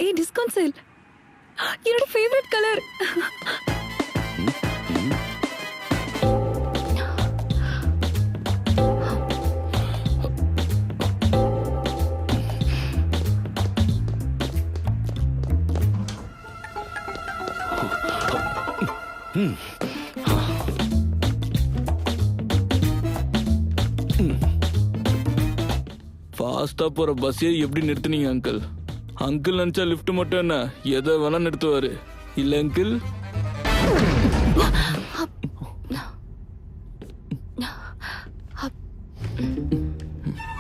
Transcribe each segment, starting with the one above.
ஏய் discount sale. என்னோட favourite colour. ஃபாஸ்டா போற பஸ்ஸே எப்படி நிறுத்துனீங்க அங்கிள்? அங்கிள் நினைச்சா லிஃப்ட் மட்டும் என்ன எதை வேணா நிறுத்துவாரு இல்ல அங்கிள்?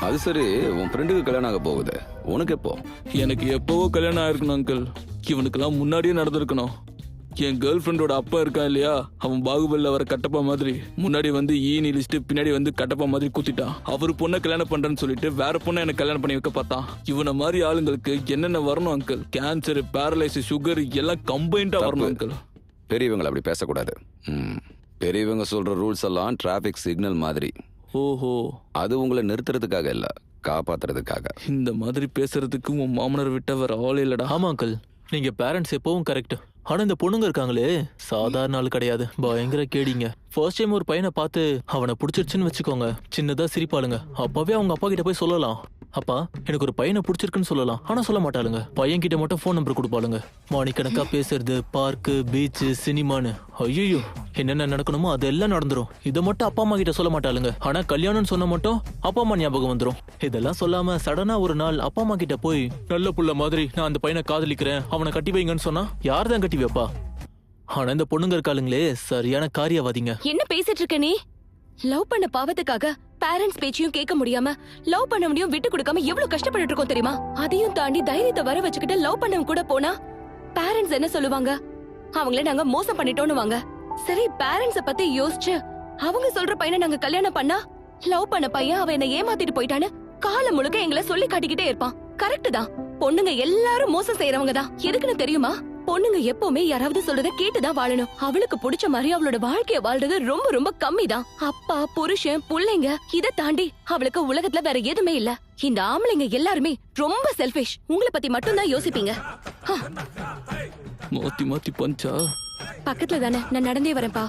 அது சரி, உன் ஃப்ரெண்டுக்கு கல்யாணம் ஆக போகுது, உனக்கு எப்போ? எனக்கு எப்பவோ கல்யாணம் ஆயிருக்கணும் அங்கிள். இவனுக்கெல்லாம் முன்னாடியே நடந்திருக்கணும். என் கேர்ள் ஃப்ரெண்டோட அப்பா இருக்கான் இல்லையா, அவன் பாகுபலில வர கட்டப்பா மாதிரி முன்னாடி வந்து ஈனி லிஸ்ட் பின்னாடி வந்து கட்டப்பா மாதிரி குத்திட்டான். அவர் பொண்ணை கல்யாணம் பண்றேன்னு சொல்லிட்டு வேற பொண்ணை எனக்கு கல்யாணம் பண்ணி வைக்க பார்த்தான். இவனை மாதிரி ஆளுங்களுக்கு என்னென்ன வரணும் அங்கிள்? கேன்சர், பேரலைசிஸ், சுகர் எல்லாம் கம்பைண்டா வரணும் அங்கிள். பெரியவங்களை அப்படி பேசக்கூடாது. பெரியவங்க சொல்ற ரூல்ஸ் எல்லாம் டிராபிக் சிக்னல் மாதிரி. ஓஹோ, அது உங்களை நிறுத்துறதுக்காக இல்ல, காப்பாத்துறதுக்காக. இந்த மாதிரி பேசுறதுக்கு உன் மாமனார் விட்ட வேற ஆளே இல்லடா. ஆமா அங்கிள், நீங்க பேரண்ட்ஸ் எப்பவும் கரெக்ட். ஆனா இந்த பொண்ணுங்க இருக்காங்களே சாதாரண ஆள் கிடையாது, பயங்கர கேடிங்க. ஃபர்ஸ்ட் டைம் ஒரு பையனை பார்த்து அவனை பிடிச்சிருச்சுன்னு வச்சுக்கோங்க, சின்னதா சிரிப்பாளுங்க. அப்பவே அவங்க அப்பா கிட்ட போய் சொல்லலாம், அப்பா எனக்கு ஒரு பையனை பிடிச்சிருக்குன்னு சொல்லலாம். ஆனா சொல்ல மாட்டாளுங்க, பையன் கிட்ட மட்டும் ஃபோன் நம்பர் கொடுப்பாளுங்க. மணிக்கணக்கா பேசுறது, பார்க்கு, பீச், சினிமான்னு ஐயோ என்னென்ன நடக்கணுமோ அதெல்லாம் நடந்துரும். இதை மட்டும் அப்பா அம்மா கிட்ட சொல்ல மாட்டாளுங்க. ஆனா கல்யாணம்னு சொன்ன மட்டும் அப்பா அம்மா ஞாபகம் வந்துரும். இதெல்லாம் சொல்லாம சடனா ஒரு நாள் அப்பா அம்மா கிட்ட போய் நல்ல புள்ள மாதிரி நான் அந்த பையனை காதலிக்கிறேன், அவனை கட்டி வைங்கன்னு சொன்னா யார் தான் கட்டி வைப்பா? ஆனா இந்த பொண்ணுங்க இருக்காளுங்களே சரியான காரியவாதிங்க. என்ன பேசிட்டு இருக்க நீ? லவ் பண்ண பாவத்துக்காக பேரண்ட்ஸ் பேச்சையும் கேட்க முடியாம லவ் பண்ண முடியும் விட்டு கொடுக்காம எவ்வளவு கஷ்டப்பட்டு இருக்கோம் தெரியுமா? அதையும் தாண்டி தைரியத்தை வர வச்சுக்கிட்டு லவ் பண்ணவங்க கூட போனா பேரண்ட்ஸ் என்ன சொல்லுவாங்க? அவங்கள நாங்க மோசம் பண்ணிட்டோம்னு வாங்க. சரி, பேரண்ட்ஸ பத்தி யோசிச்சு அவங்க சொல்ற பையனை நாங்க கல்யாணம் பண்ணா லவ் பண்ண பையன் அவன் என்ன ஏமாத்திட்டு போயிட்டான்னு காலம் முழுக்க எங்களை சொல்லி காட்டிக்கிட்டே இருப்பான். கரெக்ட் தான், பொண்ணுங்க எல்லாரும் மோசம் செய்யறவங்க தான். எதுக்குன்னு தெரியுமா? பொண்ணுங்க எப்பவுமே யாராவது சொல்றத கேட்டுதான் வாழணும். அவளுக்கு பிடிச்ச மாதிரி அவளோட வாழ்க்கைய வாழ்றது ரொம்ப ரொம்ப கம்மி தான். அப்பா, புருஷன், புள்ளைங்க இத தாண்டி அவளுக்கு உலகத்துல வேற எதுவுமே இல்ல. இந்த ஆம்பளைங்க எல்லாருமே ரொம்ப செல்ஃபிஷ். உங்களை பத்தி மட்டும் தான் யோசிப்பீங்க. மாத்தி மாத்தி பஞ்சா. பக்கத்துல தானே, நான் நடந்தே வரேன்ப்பா.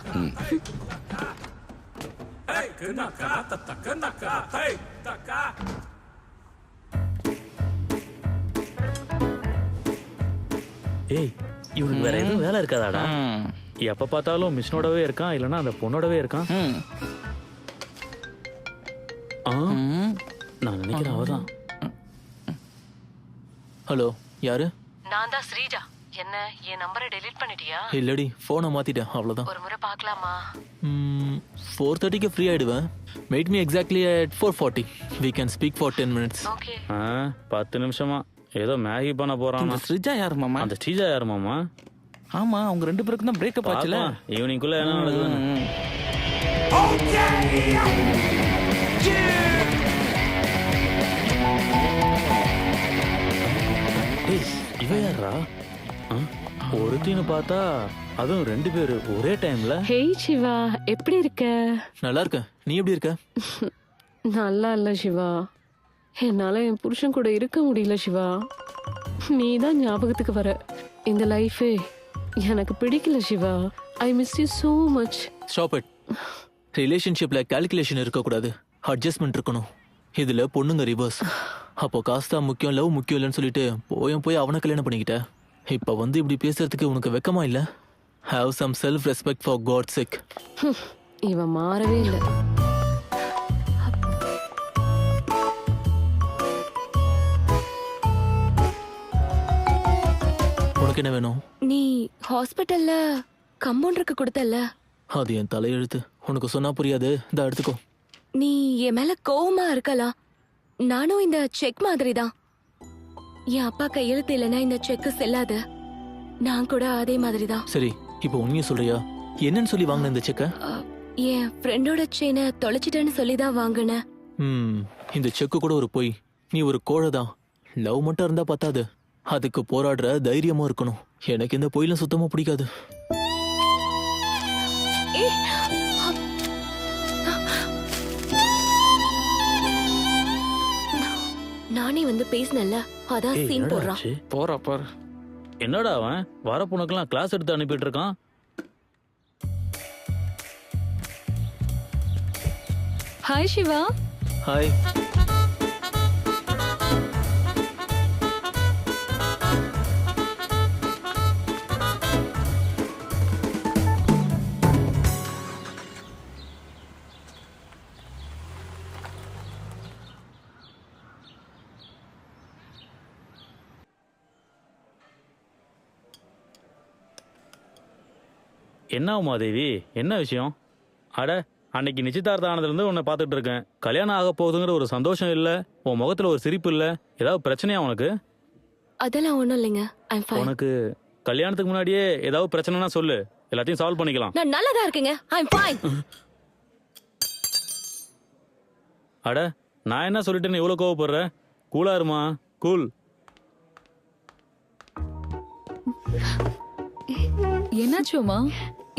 ஏய், இவனுக்கு வேற எதுவும் வேலை இருக்காதாடா? எப்ப பார்த்தாலும் மிஷினோடவே இருக்கான், இல்லனா அந்த பொண்ணோடவே இருக்கான். நான் நினைக்கிறேன் அவதான். ஹலோ, யாரு? நான் தான் ஸ்ரீஜா. என்ன, என் நம்பரை டெலீட் பண்ணிட்டியா? இல்லடி, போனை மாத்திட்டேன், அவ்வளவுதான். ஒரு முறை பார்க்கலாமா? 4:30க்கு ஃப்ரீ ஆயிடுவேன். Meet me exactly at 4:40. We can speak for 10 minutes. Okay. 10 நிமிஷமா ஏதோ மேகி பண்ண போறான். அந்த ஸ்ரிஜா யாரு மாமா? அந்த ஸ்ரீஜா யாரு மாமா? ஆமா, அவங்க ரெண்டு பேருக்கும் தான் பிரேக்கப் ஆச்சுல. ஈவினிங்குள்ள என்ன நடக்குதுன்னு. இவ யாரா? ஒருத்தின்னு பார்த்தா அதுவும் 2 பேரு ஒரே டைம்ல. ஹேய் சிவா, எப்படி இருக்க? நல்லா இருக்கேன், நீ எப்படி இருக்க? நல்லா இல்ல சிவா, என்னால என் புருஷன் கூட இருக்க முடியல சிவா. நீ தான் ஞாபகத்துக்கு வர. இந்த லைஃபே எனக்கு பிடிக்கல Siva. I miss you so much. Stop it. ரிலேஷன்ஷிப்ல கால்குலேஷன் இருக்கக்கூடாது, அட்ஜஸ்ட்மெண்ட் இருக்கணும். இதுல பொண்ணுங்க ரிவர்ஸ். அப்போ காசு தான் முக்கியம், லவ் முக்கியம் இல்லைன்னு சொல்லிட்டு போய் அவனை கல்யாணம் பண்ணிக்கிட்ட. இப்ப வந்து இப்படி பேசுறதுக்கு உனக்கு வெக்கமா இல்ல? Have some self respect for God sake. இவன் மாறவே இல்லை. உனக்கு என்ன வேணும்? நீ ஹாஸ்பிட்டல்ல கம்பவுண்டருக்கு கொடுத்தல்ல, அது என் தலையெழுத்து. உனக்கு சொன்னா புரியாது, இந்த எடுத்துக்கோ. நீ என் மேல கோவமா இருக்கலாம். நானும் இந்த செக் மாதிரி தான். என் அப்பா கையெழுத்து இல்லைன்னா இந்த செக் செல்லாது. நான் கூட அதே மாதிரி தான். சரி, இப்போ உண்மையை சொல்றியா? என்னன்னு சொல்லி வாங்கின இந்த செக்க? என் ஃப்ரெண்டோட செயினை தொலைச்சிட்டேன்னு சொல்லி தான் வாங்கினேன். இந்த செக்கு கூட ஒரு பொய். நீ ஒரு கோழை தான். லவ் மட்டும் இருந்தா பத்தாது, அதுக்கு போராடுற தைரியமா இருக்கணும். எனக்கு இந்த பொயிலும் சுத்தமா பிடிக்காது. நானே வந்து பேசினல, அதான் ஏய், சீன் என்னடா போடுறான். ஆச்சு? போறா பாரு. என்னடா அவன் வர பொண்ணுக்கெல்லாம் கிளாஸ் எடுத்து அனுப்பிட்டு இருக்கான். ஹாய் சிவா. ஹாய். என்ன உமாதேவி, என்ன விஷயம்? அட, அன்னைக்கு நிச்சயதார்த்தம் ஆனதுலேருந்து உன்னை பார்த்துட்டு இருக்கேன். கல்யாணம் ஆக போகுதுங்கிற ஒரு சந்தோஷம் இல்லை, உன் முகத்துல ஒரு சிரிப்பு இல்லை. ஏதாவது பிரச்சனையா உனக்கு? அதெல்லாம் ஒண்ணும் இல்லைங்க. I'm fine. உனக்கு கல்யாணத்துக்கு முன்னாடியே ஏதாவது பிரச்சனைனா சொல்லு, எல்லாத்தையும் சால்வ் பண்ணிக்கலாம். நான் நல்லா தான் இருக்கேங்க. I'm fine. அட, நான் என்ன சொல்லிட்டேன்னு இவ்வளோ கோவப்படுற? கூலா இருமா, கூல். என்னாச்சுமா?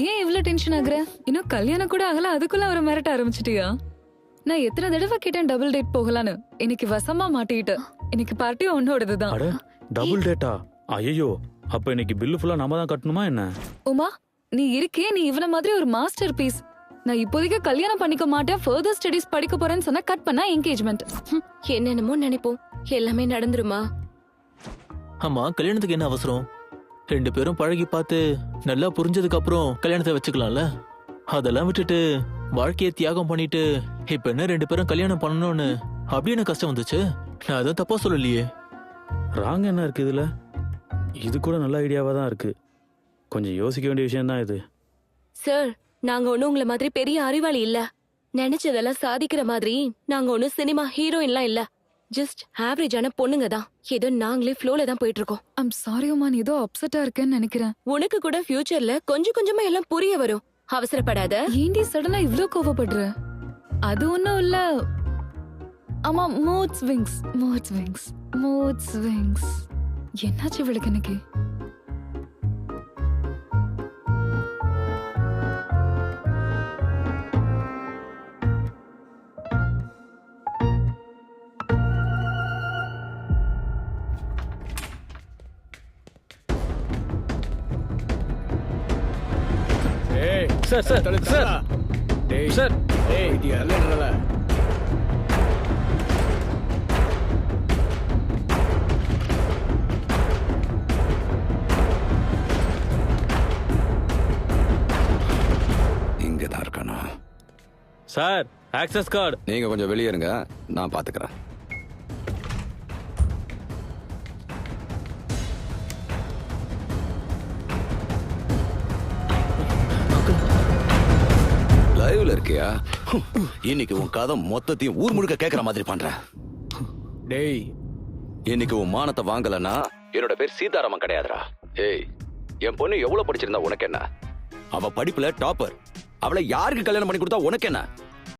ஏன் இவ்ளோ டென்ஷன் ஆகுற? இன்னும் கல்யாணம் கூட ஆகல, அதுக்குள்ள அவரை மிரட்ட ஆரம்பிச்சிட்டியா? நான் எத்தனை தடவை கேட்டேன் டபுள் டேட் போகலான்னு. இன்னைக்கு வசமா மாட்டிக்கிட்ட. இன்னைக்கு பார்ட்டி உன்னோடதுதான். அட, டபுள் டேட்டா? ஐயோ, அப்ப இன்னைக்கு பில்லு ஃபுல்லா நம்ம தான் கட்டணுமா என்ன? உமா, நீ இருக்கே, நீ இவன மாதிரி ஒரு மாஸ்டர் பீஸ். நான் இப்போதைக்கு கல்யாணம் பண்ணிக்க மாட்டேன், ஃபர்தர் ஸ்டடீஸ் படிக்க போறேன்னு சொன்னா கட் பண்ணா என்கேஜ்மெண்ட். என்னென்னமோ நினைப்போம், எல்லாமே நடந்துருமா? ஆமா, கல்யாணத்துக்கு என்ன அவசரம்? 2 பேரும் பழகி பார்த்து நல்லா புரிஞ்சதுக்கு அப்புறம் கல்யாணத்தை வச்சுக்கலாம்ல. அதெல்லாம் விட்டுட்டு வாழ்க்கையை தியாகம் பண்ணிட்டு இப்ப என்ன 2 பேரும் கல்யாணம் பண்ணணும்னு அப்படி என்ன கஷ்டம் வந்துச்சு? நான் எதுவும் தப்பா சொல்லலையே. ராங் என்ன இருக்கு இதுல? இது கூட நல்ல ஐடியாவா தான் இருக்கு. கொஞ்சம் யோசிக்க வேண்டிய விஷயம் தான் இது. சார், நாங்க ஒண்ணும் உங்களை மாதிரி பெரிய அறிவாளி இல்ல. நினைச்சதெல்லாம் சாதிக்கிற மாதிரி நாங்க ஒண்ணும் சினிமா ஹீரோயின்லாம் இல்ல. ஜஸ்ட் ஆவரேஜான பொண்ணுங்க தான். ஏதோ நாங்களே ஃப்ளோல தான் போயிட்டு இருக்கோம். ஐம் சாரி உமா, நீ ஏதோ அப்செட்டா இருக்கேன்னு நினைக்கிறேன். உனக்கு கூட ஃபியூச்சர்ல கொஞ்சம் கொஞ்சமா எல்லாம் புரிய வரும். அவசரப்படாத. ஏண்டி சடனா இவ்ளோ கோவப்படுற? அது ஒண்ணும் இல்ல. ஆமா, mood swings, mood swings, mood swings. என்னாச்சு இவளுக்கு இன்னைக்கு? சார் சார் சார் சார், இங்கதான் இருக்கானா? Sir, access card. நீங்க கொஞ்சம் வெளியே இருங்க, நான் பாத்துக்கிறேன். லைவ்ல இருக்கியா? இன்னைக்கு உன் கதை மொத்தத்தையும் ஊர் முழுக்க கேக்குற மாதிரி பண்ற. டேய், இன்னைக்கு உன் மானத்தை வாங்கலன்னா என்னோட பேர் சீதாராமன் கிடையாதுடா. ஏய், என் பொண்ணு எவ்வளவு படிச்சிருந்தா உனக்கு என்ன? அவ படிப்புல டாப்பர். அவளை யாருக்கு கல்யாணம் பண்ணி கொடுத்தா உனக்கு என்ன?